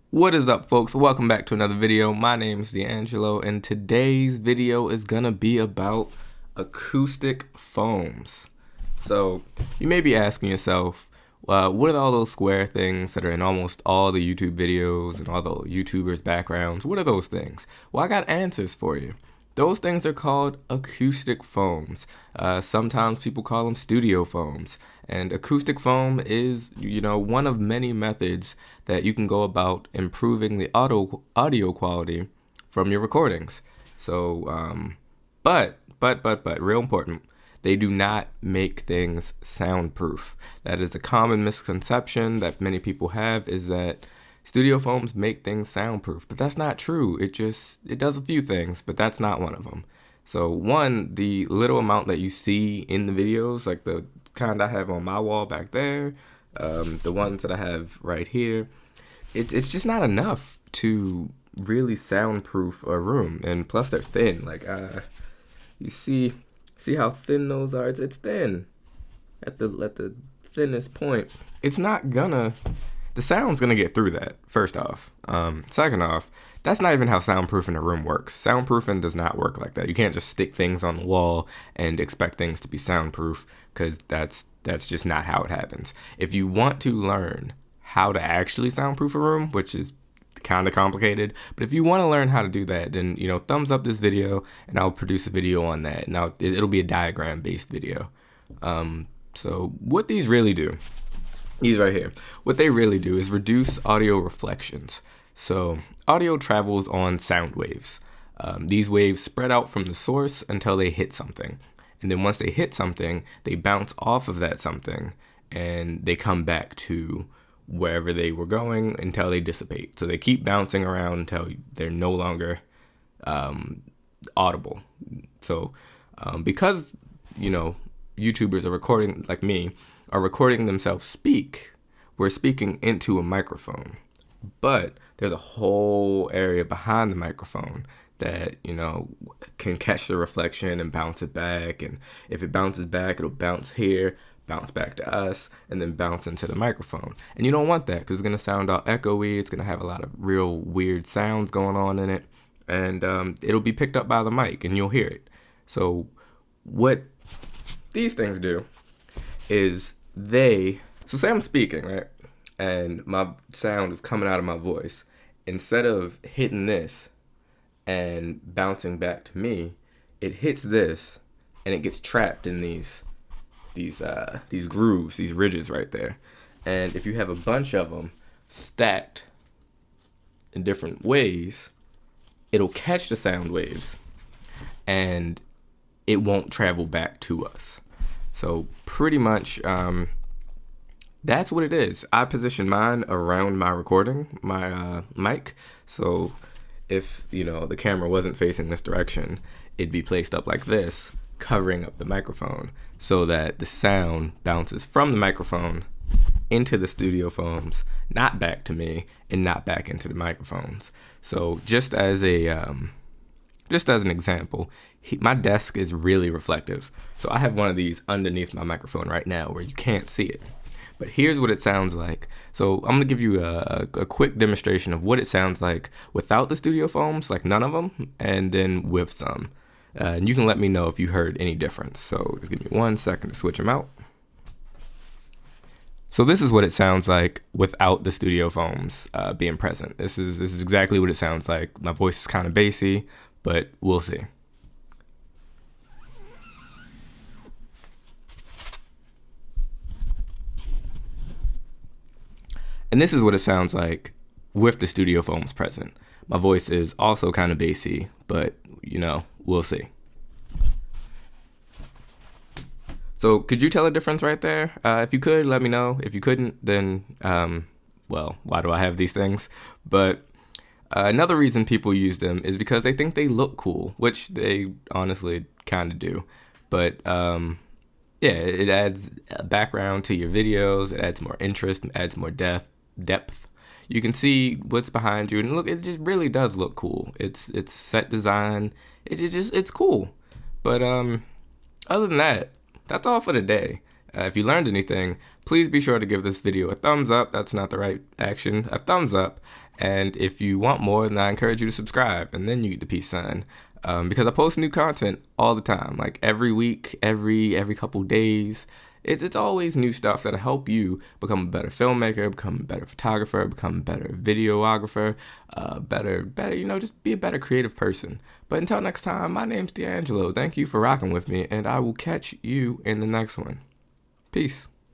What is up, folks? Welcome back to another video. My name is DeAngelo, and today's video is gonna be about acoustic foams. So you may be asking yourself, what are all those square things that are in almost all the YouTube videos and all the YouTubers' backgrounds? What are those things? Well, I got answers for you. Those things are called acoustic foams. Sometimes people call them studio foams. And acoustic foam is, one of many methods that you can go about improving the audio quality from your recordings. So, but, real important, they do not make things soundproof. That is a common misconception that many people have, is that studio foams make things soundproof, but that's not true. It does a few things, but that's not one of them. So one, the little amount that you see in the videos, like the kind I have on my wall back there, the ones that I have right here, it's just not enough to really soundproof a room. And plus they're thin. Like you see how thin those are? It's thin at the thinnest point. It's not gonna. The sound's gonna get through that, first off. Second off, that's not even how soundproofing a room works. Soundproofing does not work like that. You can't just stick things on the wall and expect things to be soundproof, because that's just not how it happens. If you want to learn how to actually soundproof a room, which is kind of complicated, but if you want to learn how to do that, then thumbs up this video and I'll produce a video on that. Now it'll be a diagram based video. So what these really do, these right here, what they really do is reduce audio reflections. So audio travels on sound waves. These waves spread out from the source until they hit something. And then once they hit something, they bounce off of that something and they come back to wherever they were going until they dissipate. So they keep bouncing around until they're no longer audible. So because, YouTubers are recording, like me, are recording themselves speak, we're speaking into a microphone. But there's a whole area behind the microphone that, can catch the reflection and bounce it back. And if it bounces back, it'll bounce here, bounce back to us, and then bounce into the microphone. And you don't want that, because it's going to sound all echoey. It's going to have a lot of real weird sounds going on in it. And it'll be picked up by the mic, and you'll hear it. So what these things do is so say I'm speaking, right? And my sound is coming out of my voice. Instead of hitting this and bouncing back to me, it hits this and it gets trapped in these grooves, these ridges right there. And if you have a bunch of them stacked in different ways, it'll catch the sound waves and it won't travel back to us. So pretty much that's what it is. I position mine around my recording, my mic. So if, the camera wasn't facing this direction, it'd be placed up like this, covering up the microphone, so that the sound bounces from the microphone into the studio foams, not back to me, and not back into the microphones. So just as an example, my desk is really reflective. So I have one of these underneath my microphone right now where you can't see it. But here's what it sounds like. So I'm gonna give you a quick demonstration of what it sounds like without the studio foams, like none of them, and then with some. And you can let me know if you heard any difference. So just give me 1 second to switch them out. So this is what it sounds like without the studio foams being present. This is exactly what it sounds like. My voice is kind of bassy, but we'll see. And this is what it sounds like with the studio foams present. My voice is also kind of bassy, but we'll see. So could you tell a difference right there? If you could, let me know. If you couldn't, then, well, why do I have these things? But another reason people use them is because they think they look cool, which they honestly kind of do. But yeah, it adds a background to your videos. It adds more interest, it adds more depth. You can see what's behind you, and look, it just really does look cool. It's set design. It's cool. But other than that, that's all for today. If you learned anything, please be sure to give this video a thumbs up. That's not the right action. A thumbs up. And if you want more, then I encourage you to subscribe, and then you get the peace sign. Because I post new content all the time, like every week, every couple days. It's always new stuff that'll help you become a better filmmaker, become a better photographer, become a better videographer, better, just be a better creative person. But until next time, my name's DeAngelo. Thank you for rocking with me, and I will catch you in the next one. Peace.